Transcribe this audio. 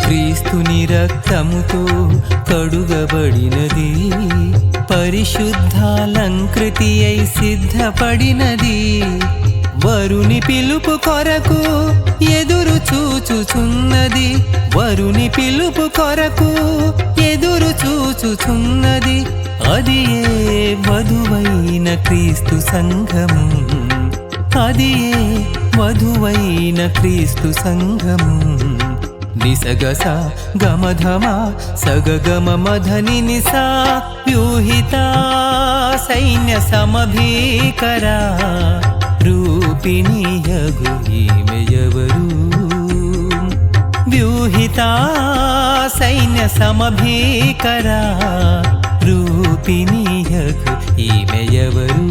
క్రీస్తుని రక్తముతో కడుగబడినది, పరిశుద్ధాలంకృతి అయి సిద్ధపడినది. వరుని పిలుపు కొరకు ఎదురు చూచుచున్నది, వరుని పిలుపు కొరకు ఎదురు చూచుచున్నది. అది ఏ వధువైన క్రీస్తు సంఘము, అది ఏ వధువైన క్రీస్తు సంఘము. నిసగస గమధమ సగగమ మధని నిసా వ్యూహిత సైన్య సమభీకరా రూపిణీయగు ఈమెయవరు. వ్యూహిత సైన్య సమభీకరా రూపిణీయగు ఈమెయవరు.